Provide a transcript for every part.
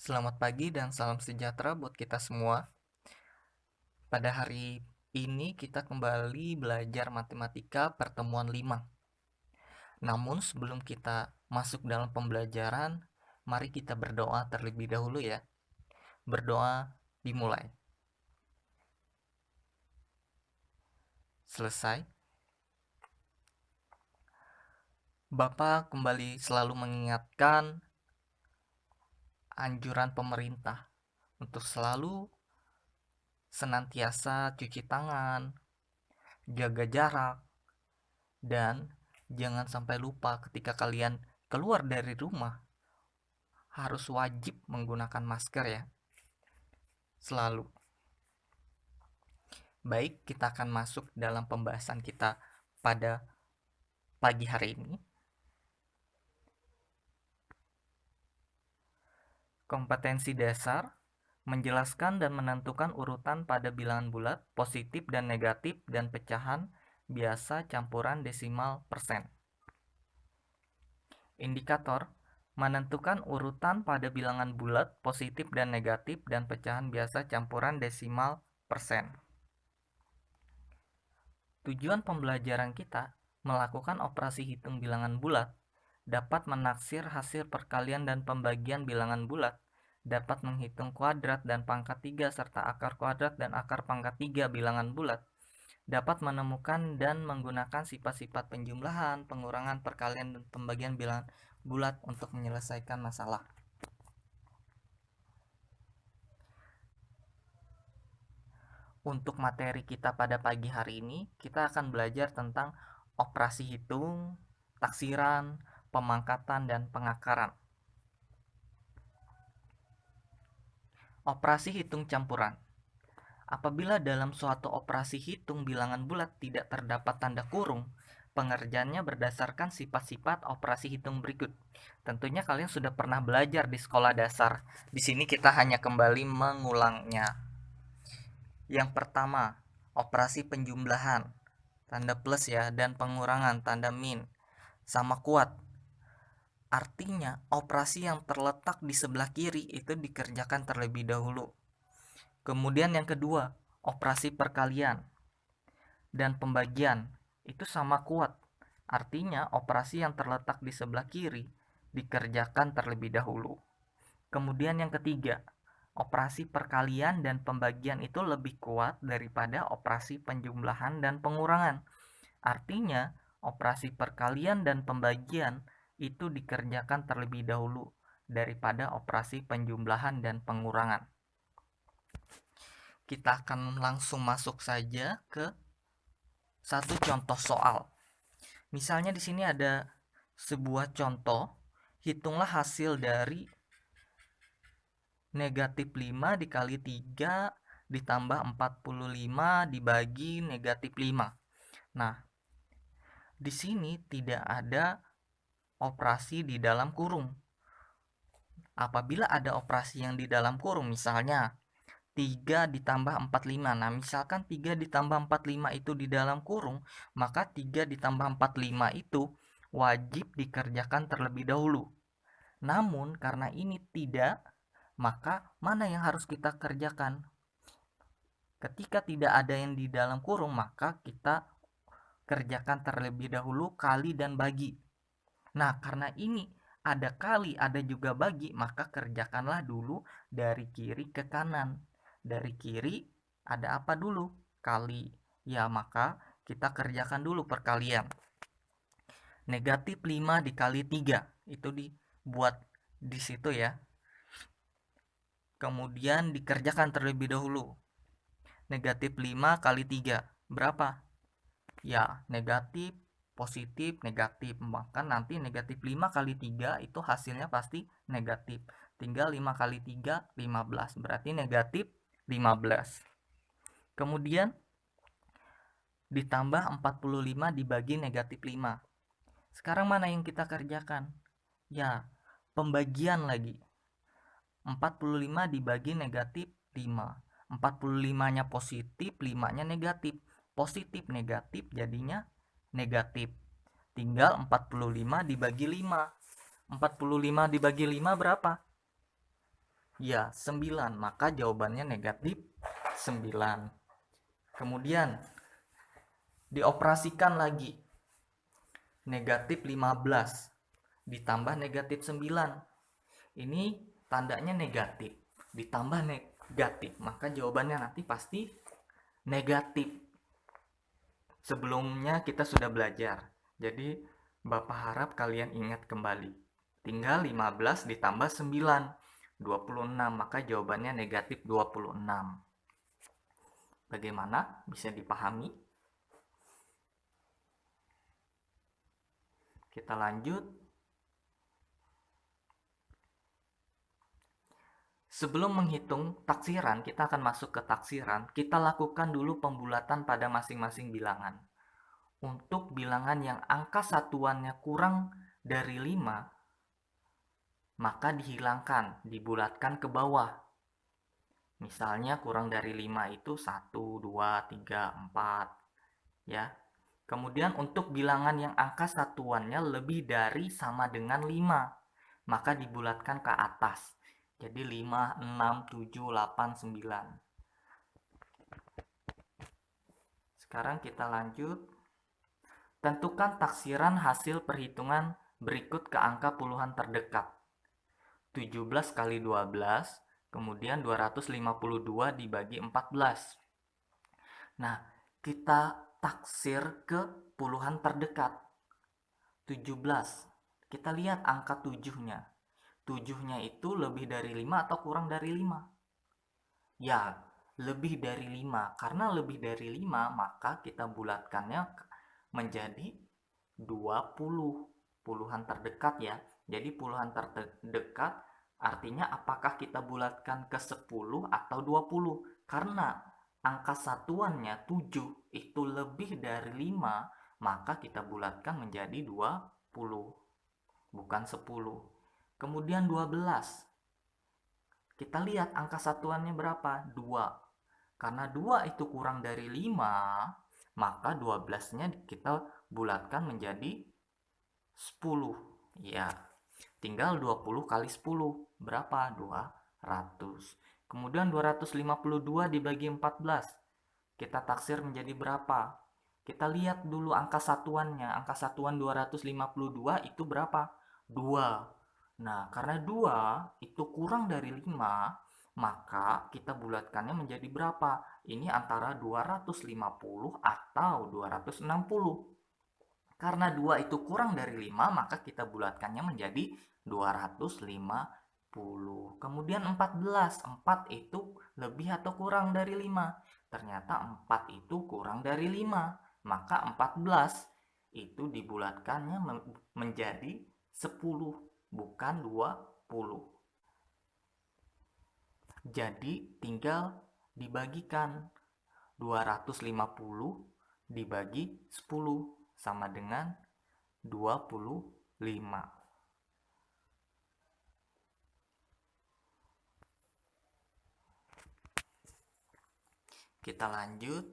Selamat pagi dan salam sejahtera buat kita semua. Pada hari ini kita kembali belajar matematika pertemuan 5. Namun sebelum kita masuk dalam pembelajaran, mari kita berdoa terlebih dahulu ya. Berdoa dimulai. Selesai. Bapak kembali selalu mengingatkan anjuran pemerintah untuk selalu senantiasa cuci tangan, jaga jarak, dan jangan sampai lupa ketika kalian keluar dari rumah harus wajib menggunakan masker ya. Selalu. Baik, kita akan masuk dalam pembahasan kita pada pagi hari ini. Kompetensi dasar menjelaskan dan menentukan urutan pada bilangan bulat, positif dan negatif dan pecahan biasa campuran desimal persen. Indikator menentukan urutan pada bilangan bulat, positif dan negatif dan pecahan biasa campuran desimal persen. Tujuan pembelajaran kita melakukan operasi hitung bilangan bulat, dapat menaksir hasil perkalian dan pembagian bilangan bulat, dapat menghitung kuadrat dan pangkat 3 serta akar kuadrat dan akar pangkat 3 bilangan bulat, dapat menemukan dan menggunakan sifat-sifat penjumlahan, pengurangan, perkalian, dan pembagian bilangan bulat untuk menyelesaikan masalah. Untuk materi kita pada pagi hari ini, kita akan belajar tentang operasi hitung, taksiran, pemangkatan, dan pengakaran. Operasi hitung campuran. Apabila dalam suatu operasi hitung bilangan bulat tidak terdapat tanda kurung, pengerjaannya berdasarkan sifat-sifat operasi hitung berikut. Tentunya kalian sudah pernah belajar di sekolah dasar. Di sini kita hanya kembali mengulangnya. Yang pertama, operasi penjumlahan, tanda plus ya, dan pengurangan, tanda min, sama kuat. Artinya, operasi yang terletak di sebelah kiri itu dikerjakan terlebih dahulu. Kemudian yang kedua, operasi perkalian dan pembagian itu sama kuat. Artinya, operasi yang terletak di sebelah kiri dikerjakan terlebih dahulu. Kemudian yang ketiga, operasi perkalian dan pembagian itu lebih kuat daripada operasi penjumlahan dan pengurangan. Artinya, operasi perkalian dan pembagian itu dikerjakan terlebih dahulu daripada operasi penjumlahan dan pengurangan. Kita akan langsung masuk saja ke satu contoh soal. Misalnya di sini ada sebuah contoh, hitunglah hasil dari negatif 5 dikali 3 ditambah 45 dibagi negatif 5. Nah, di sini tidak ada operasi di dalam kurung. Apabila ada operasi yang di dalam kurung, misalnya 3 ditambah 45. Nah, misalkan 3 ditambah 45 itu di dalam kurung, maka 3 ditambah 45 itu wajib dikerjakan terlebih dahulu. Namun, karena ini tidak, maka mana yang harus kita kerjakan? Ketika tidak ada yang di dalam kurung, maka kita kerjakan terlebih dahulu kali dan bagi. Nah, karena ini ada kali, ada juga bagi, maka kerjakanlah dulu dari kiri ke kanan. Dari kiri ada apa dulu? Kali. Ya, maka kita kerjakan dulu perkalian. Negatif 5 dikali 3. Itu dibuat di situ ya. Kemudian dikerjakan terlebih dahulu. Negatif 5 kali 3. Berapa? Ya, negatif, positif, negatif. Maka nanti negatif 5 kali 3 itu hasilnya pasti negatif. Tinggal 5 kali 3, 15. Berarti negatif 15. Kemudian ditambah 45 dibagi negatif 5. Sekarang mana yang kita kerjakan? Ya, pembagian lagi. 45 dibagi negatif 5. 45-nya positif, 5-nya negatif. Positif negatif jadinya negatif. Tinggal 45 dibagi 5. 45 dibagi 5 berapa? Ya, 9. Maka jawabannya negatif 9. Kemudian dioperasikan lagi. Negatif 15 ditambah negatif 9. Ini tandanya negatif. Ditambah negatif. Maka jawabannya nanti pasti negatif. Sebelumnya kita sudah belajar. Jadi Bapak harap kalian ingat kembali. Tinggal 15 ditambah 9. 26. Maka jawabannya negatif 26. Bagaimana? Bisa dipahami? Kita lanjut. Sebelum menghitung taksiran, kita akan masuk ke taksiran. Kita lakukan dulu pembulatan pada masing-masing bilangan. Untuk bilangan yang angka satuannya kurang dari 5, maka dihilangkan, dibulatkan ke bawah. Misalnya kurang dari 5 itu 1, 2, 3, 4. Ya. Kemudian untuk bilangan yang angka satuannya lebih dari sama dengan 5, maka dibulatkan ke atas. Jadi 5, 6, 7, 8, 9. Sekarang kita lanjut. Tentukan taksiran hasil perhitungan berikut ke angka puluhan terdekat. 17 kali 12, kemudian 252 dibagi 14. Nah, kita taksir ke puluhan terdekat. 17. Kita lihat angka 7-nya. 7-nya itu lebih dari 5 atau kurang dari 5? Ya, lebih dari 5. Karena lebih dari 5, maka kita bulatkannya menjadi 20. Puluhan terdekat ya. Jadi puluhan terdekat artinya apakah kita bulatkan ke 10 atau 20? Karena angka satuannya 7 itu lebih dari 5, maka kita bulatkan menjadi 20, bukan 10. Kemudian 12. Kita lihat angka satuannya berapa? 2. Karena 2 itu kurang dari 5, maka 12-nya kita bulatkan menjadi 10. Ya, tinggal 20 kali 10. Berapa? 200. Kemudian 252 dibagi 14. Kita taksir menjadi berapa? Kita lihat dulu angka satuannya. Angka satuan 252 itu berapa? 2. Nah, karena 2 itu kurang dari 5, maka kita bulatkannya menjadi berapa? Ini antara 250 atau 260. Karena 2 itu kurang dari 5, maka kita bulatkannya menjadi 250. Kemudian 14. 4 itu lebih atau kurang dari 5? Ternyata 4 itu kurang dari 5. Maka 14 itu dibulatkannya menjadi 10. Bukan 20. Jadi tinggal dibagikan. 250 dibagi 10 sama dengan 25. Kita lanjut.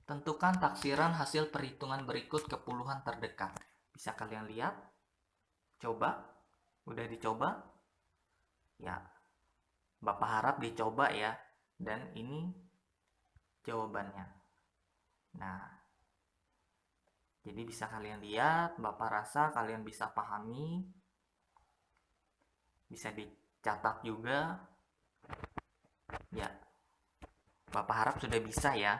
Tentukan taksiran hasil perhitungan berikut ke puluhan terdekat. Bisa kalian lihat? Coba. Udah dicoba? Ya. Bapak harap dicoba ya. Dan ini jawabannya. Nah, jadi bisa kalian lihat, Bapak rasa kalian bisa pahami. Bisa dicatat juga. Ya. Bapak harap sudah bisa ya.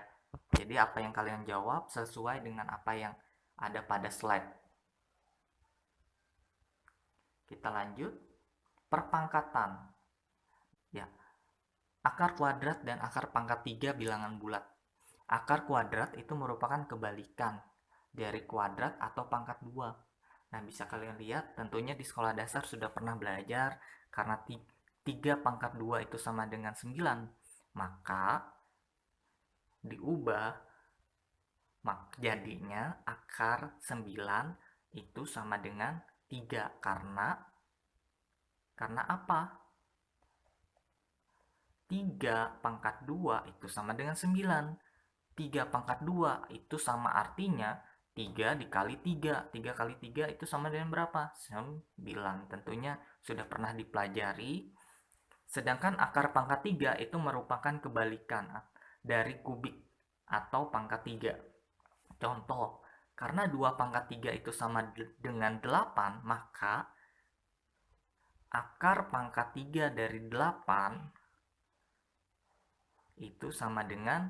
Jadi apa yang kalian jawab sesuai dengan apa yang ada pada slide. Kita lanjut. Perpangkatan. Ya. Akar kuadrat dan akar pangkat 3 bilangan bulat. Akar kuadrat itu merupakan kebalikan dari kuadrat atau pangkat 2. Nah, bisa kalian lihat tentunya di sekolah dasar sudah pernah belajar karena 3 pangkat 2 itu sama dengan 9. Maka diubah jadinya akar 9 itu sama dengan 3 karena apa? 3 pangkat 2 itu sama dengan 9. 3 pangkat 2 itu sama artinya 3 dikali 3. 3 kali 3 itu sama dengan berapa? 9. Tentunya sudah pernah dipelajari. Sedangkan akar pangkat 3 itu merupakan kebalikan dari kubik atau pangkat 3. Contoh, karena 2 pangkat 3 itu sama dengan 8, maka akar pangkat 3 dari 8 itu sama dengan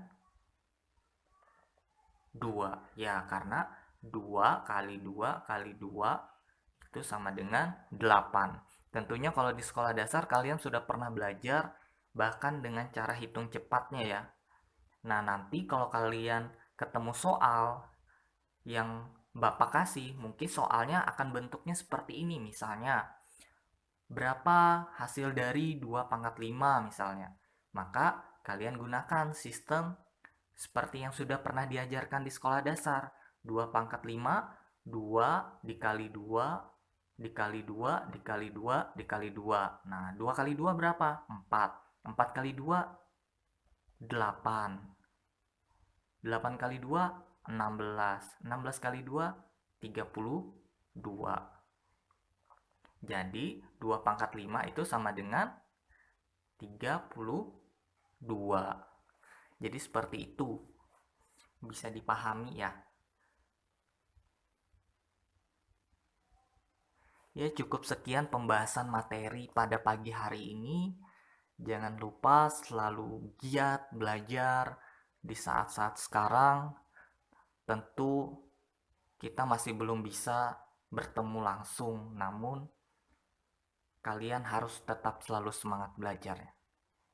2. Ya, karena 2 kali 2 kali 2 itu sama dengan 8. Tentunya kalau di sekolah dasar kalian sudah pernah belajar bahkan dengan cara hitung cepatnya ya. Nah, nanti kalau kalian ketemu soal yang Bapak kasih, mungkin soalnya akan bentuknya seperti ini misalnya. Berapa hasil dari 2 pangkat 5 misalnya. Maka kalian gunakan sistem seperti yang sudah pernah diajarkan di sekolah dasar. 2 pangkat 5, 2 dikali 2, dikali 2, dikali 2, dikali 2. Nah, 2 kali 2 berapa? 4. 4 kali 2, 8. 8 kali 2, 16. 16 kali 2, 32. Jadi, 2 pangkat 5 itu sama dengan 32. Jadi seperti itu. Bisa dipahami ya. Ya, cukup sekian pembahasan materi pada pagi hari ini. Jangan lupa selalu giat belajar di saat-saat sekarang. Tentu kita masih belum bisa bertemu langsung, namun kalian harus tetap selalu semangat belajar.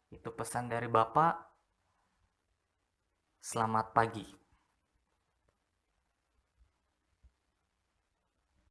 Itu pesan dari Bapak. Selamat pagi.